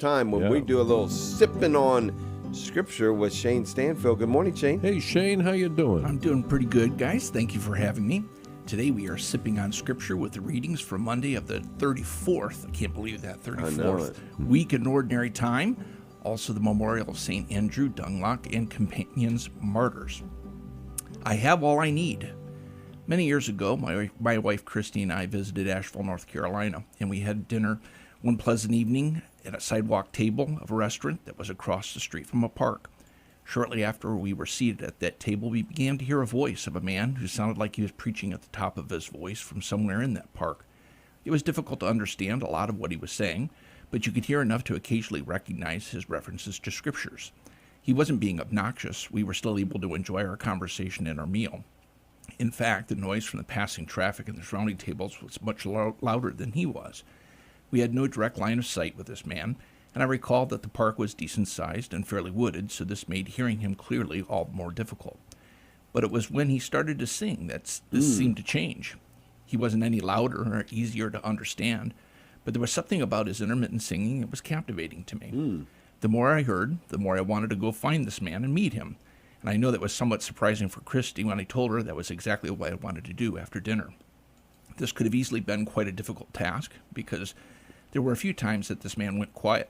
time when we do a little sipping on scripture with Shayne Stanfield. Good morning, Shayne. Hey, Shayne, how you doing? I'm doing pretty good, guys. Thank you for having me. Today we are sipping on scripture with the readings for Monday of the 34th. I can't believe that, 34th week in Ordinary Time. Also the memorial of St. Andrew, Dunlock, and Companions Martyrs. I have all I need. Many years ago, my wife Christy and I visited Asheville, North Carolina, and we had dinner one pleasant evening at a sidewalk table of a restaurant that was across the street from a park. Shortly after we were seated at that table, we began to hear a voice of a man who sounded like he was preaching at the top of his voice from somewhere in that park. It was difficult to understand a lot of what he was saying, but you could hear enough to occasionally recognize his references to scriptures. He wasn't being obnoxious. We were still able to enjoy our conversation and our meal. In fact, the noise from the passing traffic and the surrounding tables was much louder than he was. We had no direct line of sight with this man, and I recall that the park was decent-sized and fairly wooded, so this made hearing him clearly all the more difficult. But it was when he started to sing that this seemed to change. He wasn't any louder or easier to understand, but there was something about his intermittent singing that was captivating to me. The more I heard, the more I wanted to go find this man and meet him, and I know that was somewhat surprising for Christy when I told her that was exactly what I wanted to do after dinner. This could have easily been quite a difficult task, because there were a few times that this man went quiet,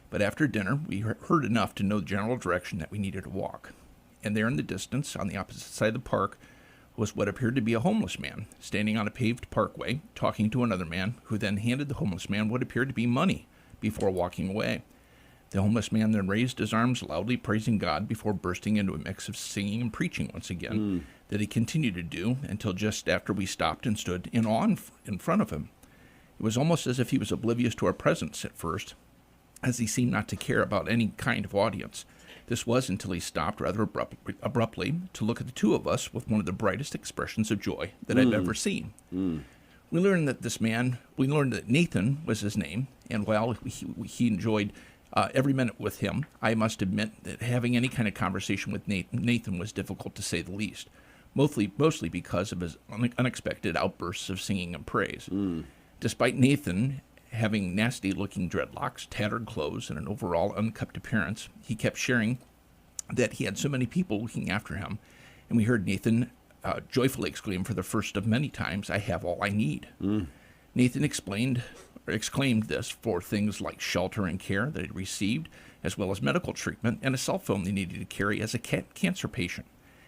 but after dinner we heard enough to know the general direction that we needed to walk. And there in the distance, on the opposite side of the park, was what appeared to be a homeless man, standing on a paved parkway, talking to another man, who then handed the homeless man what appeared to be money before walking away. The homeless man then raised his arms, loudly praising God, before bursting into a mix of singing and preaching once again, that he continued to do until just after we stopped and stood in awe in front of him. It was almost as if he was oblivious to our presence at first, as he seemed not to care about any kind of audience. This was until he stopped rather abruptly to look at the two of us with one of the brightest expressions of joy that I've ever seen. We learned that Nathan was his name, and while he enjoyed every minute with him, I must admit that having any kind of conversation with Nathan was difficult, to say the least, mostly because of his unexpected outbursts of singing and praise. Despite Nathan having nasty-looking dreadlocks, tattered clothes, and an overall unkempt appearance, he kept sharing that he had so many people looking after him, and we heard Nathan joyfully exclaim for the first of many times, "I have all I need." Nathan exclaimed this for things like shelter and care that he received, as well as medical treatment and a cell phone they needed to carry as a cancer patient.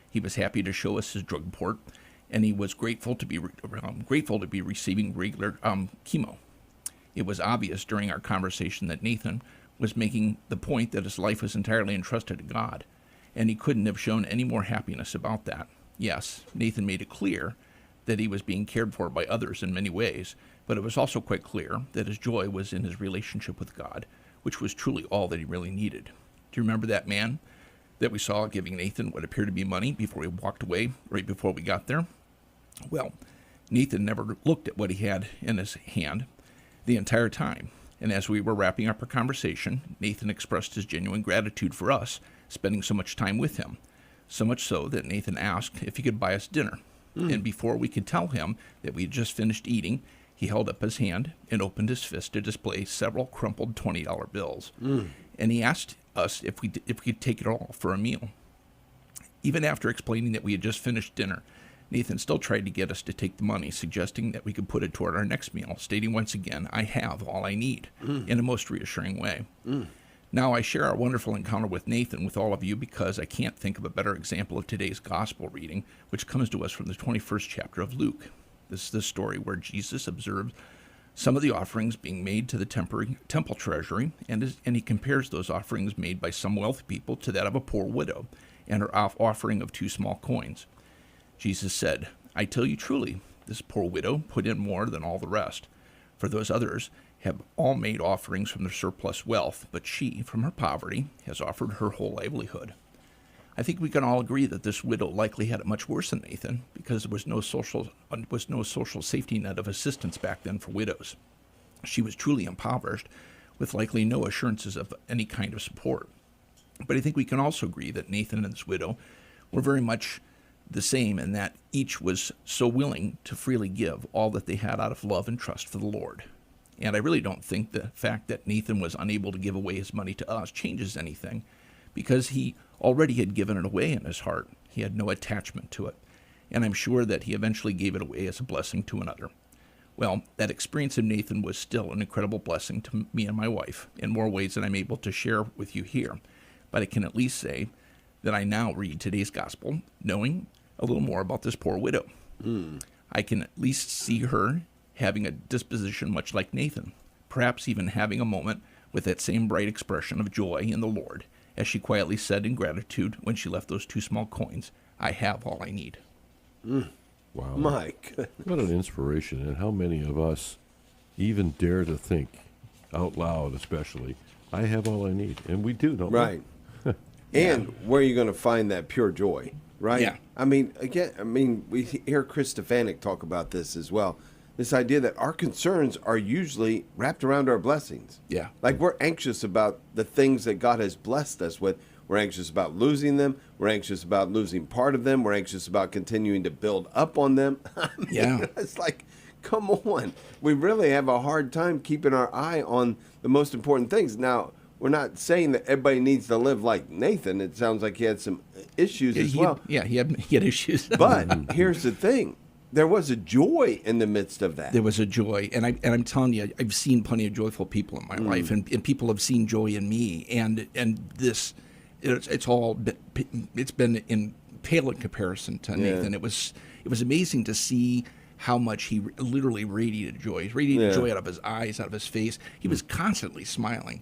He was happy to show us his drug report, and he was grateful to be receiving regular chemo. It was obvious during our conversation that Nathan was making the point that his life was entirely entrusted to God, and he couldn't have shown any more happiness about that. Yes, Nathan made it clear that he was being cared for by others in many ways, but it was also quite clear that his joy was in his relationship with God, which was truly all that he really needed. Do you remember that man that we saw giving Nathan what appeared to be money before he walked away right before we got there? Well, Nathan never looked at what he had in his hand the entire time, and as we were wrapping up our conversation, Nathan expressed his genuine gratitude for us spending so much time with him, so much so that Nathan asked if he could buy us dinner. And before we could tell him that we had just finished eating, he held up his hand and opened his fist to display several crumpled $20 bills, and he asked us if we could take it all for a meal. Even after explaining that we had just finished dinner, Nathan still tried to get us to take the money, suggesting that we could put it toward our next meal, stating once again, "I have all I need," in a most reassuring way. Now, I share our wonderful encounter with Nathan with all of you because I can't think of a better example of today's gospel reading, which comes to us from the 21st chapter of Luke. This is the story where Jesus observed some of the offerings being made to the temple treasury, and he compares those offerings made by some wealthy people to that of a poor widow and her offering of 2 small coins. Jesus said, "I tell you truly, this poor widow put in more than all the rest, for those others have all made offerings from their surplus wealth, but she, from her poverty, has offered her whole livelihood." I think we can all agree that this widow likely had it much worse than Nathan, because there was no social safety net of assistance back then for widows. She was truly impoverished, with likely no assurances of any kind of support. But I think we can also agree that Nathan and this widow were very much the same in that each was so willing to freely give all that they had out of love and trust for the Lord. And I really don't think the fact that Nathan was unable to give away his money to us changes anything, because he already had given it away in his heart. He had no attachment to it. And I'm sure that he eventually gave it away as a blessing to another. Well, that experience of Nathan was still an incredible blessing to me and my wife in more ways than I'm able to share with you here. But I can at least say that I now read today's gospel knowing a little more about this poor widow. I can at least see her having a disposition much like Nathan, perhaps even having a moment with that same bright expression of joy in the Lord, as she quietly said in gratitude when she left those 2 small coins, "I have all I need." Wow. My goodness. What an inspiration. And how many of us even dare to think out loud, especially, I have all I need. And we do, don't Right. And where are you going to find that pure joy, right? Yeah. I mean, again, we hear Chris Stefanik talk about this as well. This idea that our concerns are usually wrapped around our blessings. Yeah. Like we're anxious about the things that God has blessed us with. We're anxious about losing them. We're anxious about losing part of them. We're anxious about continuing to build up on them. I mean, Yeah. It's like, come on. We really have a hard time keeping our eye on the most important things. Now, we're not saying that everybody needs to live like Nathan. It sounds like he had some issues as well. He had issues. But here's the thing. There was a joy in the midst of that. There was a joy, and I'm telling you, I've seen plenty of joyful people in my life, and people have seen joy in me, and this, it's been in pale in comparison to Nathan. It was amazing to see how much he literally radiated joy. He radiated joy out of his eyes, out of his face. He was constantly smiling.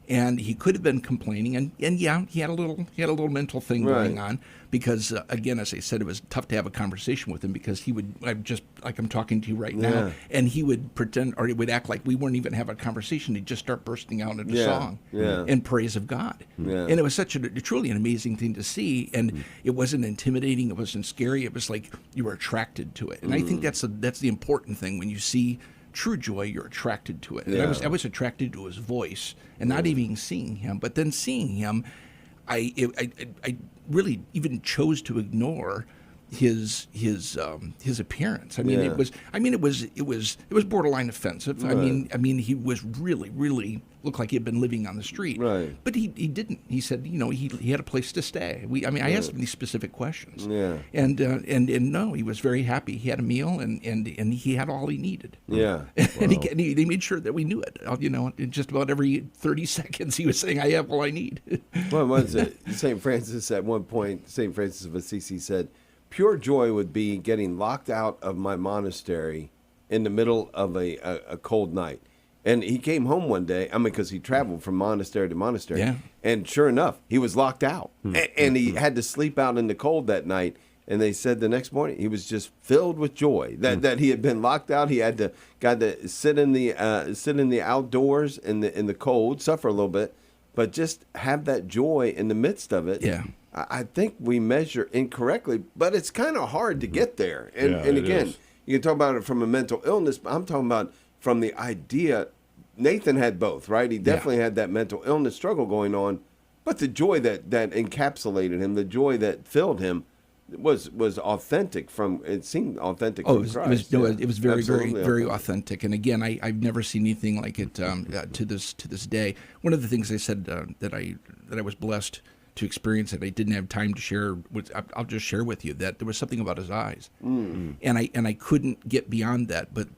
And he could have been complaining, and yeah, he had a little mental thing going on, because again, as I said, it was tough to have a conversation with him, because he would, just like I'm talking to you right now, and he would pretend, or he would act like we weren't even having a conversation. He'd just start bursting out into song in praise of God, and it was such truly an amazing thing to see. And it wasn't intimidating, it wasn't scary. It was like you were attracted to it, and I think that's the important thing. When you see true joy, you're attracted to it. And I was attracted to his voice, and not even seeing him, but then seeing him, I really even chose to ignore his appearance. It was borderline offensive. I mean he was really looked like he had been living on the street. Right. But he didn't. He said, he had a place to stay. I asked him these specific questions. Yeah. And no, he was very happy. He had a meal, and he had all he needed. Yeah. And they made sure that we knew it. In just about every 30 seconds, he was saying, "I have all I need." What was it? St. Francis at one point, St. Francis of Assisi said, "Pure joy would be getting locked out of my monastery in the middle of a cold night." And he came home one day, because he traveled from monastery to monastery. Yeah. And sure enough, he was locked out. And he had to sleep out in the cold that night. And they said the next morning he was just filled with joy that he had been locked out. He got to sit in the outdoors in the cold, suffer a little bit, but just have that joy in the midst of it. Yeah. I think we measure incorrectly, but it's kind of hard to get there. And again, you can talk about it from a mental illness, but I'm talking about from the idea. Nathan had both, right? He definitely had that mental illness struggle going on, but the joy that encapsulated him, the joy that filled him, was authentic. It seemed authentic from Christ. It was very, Absolutely very, very authentic. And again, I've never seen anything like it to this day. One of the things I said that I was blessed to experience that I didn't have time to share. I'll just share with you that there was something about his eyes, and I couldn't get beyond that. But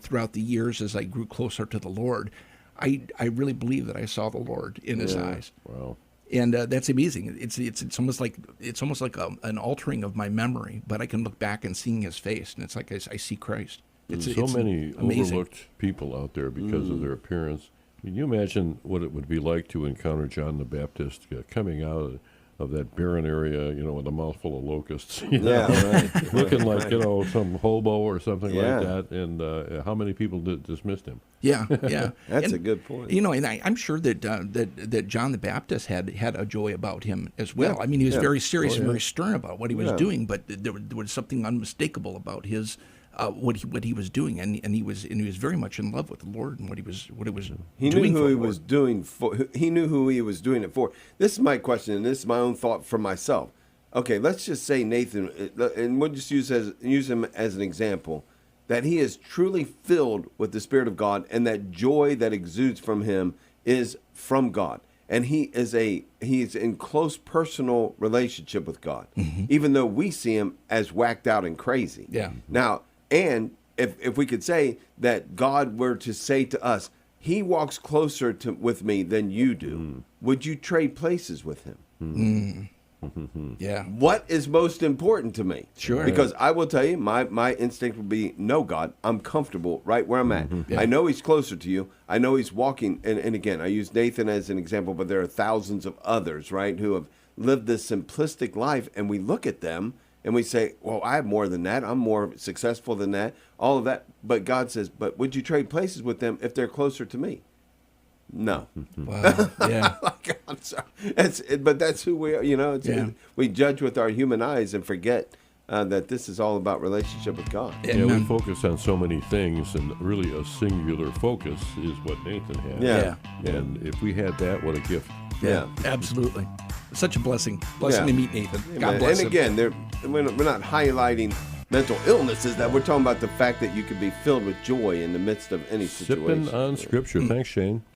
throughout the years as I grew closer to the Lord, I really believe that I saw the Lord in his eyes. Wow. And that's amazing. It's almost like an altering of my memory, but I can look back and seeing his face, and it's like I see Christ. It's many amazing. Overlooked people out there because of their appearance. Can you imagine what it would be like to encounter John the Baptist coming out of that barren area, with a mouthful of locusts, right. looking like some hobo or something like that, and how many people dismissed him? Yeah. That's a good point. And I'm sure that John the Baptist had a joy about him as well. Yeah. He was very serious and very stern about what he was doing, but there was something unmistakable about his. What he was doing, and he was very much in love with the Lord and what he was doing. He knew who he was doing for. He knew who he was doing it for. This is my question, and this is my own thought for myself. Okay, let's just say Nathan, and we'll just use him as an example. that he is truly filled with the Spirit of God, and that joy that exudes from him is from God. And he's in close personal relationship with God, even though we see him as whacked out and crazy. Yeah. Now, and if we could say that God were to say to us, he walks closer with me than you do, would you trade places with him? Yeah. What is most important to me? Sure. Because I will tell you, my instinct would be, no, God, I'm comfortable right where I'm at. Yeah. I know he's closer to you. I know he's walking. And again, I use Nathan as an example, but there are thousands of others, right, who have lived this simplistic life. And we look at them and we say, well, I have more than that. I'm more successful than that. All of that. But God says, but would you trade places with them if they're closer to me? No. Wow. Yeah. I'm sorry. But that's who we are. We judge with our human eyes and forget that this is all about relationship with God. Yeah, we focus on so many things, and really a singular focus is what Nathan had. Yeah. And if we had that, what a gift. Yeah. Absolutely. Such a blessing. Blessing Yeah. to meet Nathan. Yeah, God man. bless And him. again, we're not highlighting mental illnesses. That we're talking about the fact that you can be filled with joy in the midst of any situation. Sipping on Scripture. Thanks, Shayne.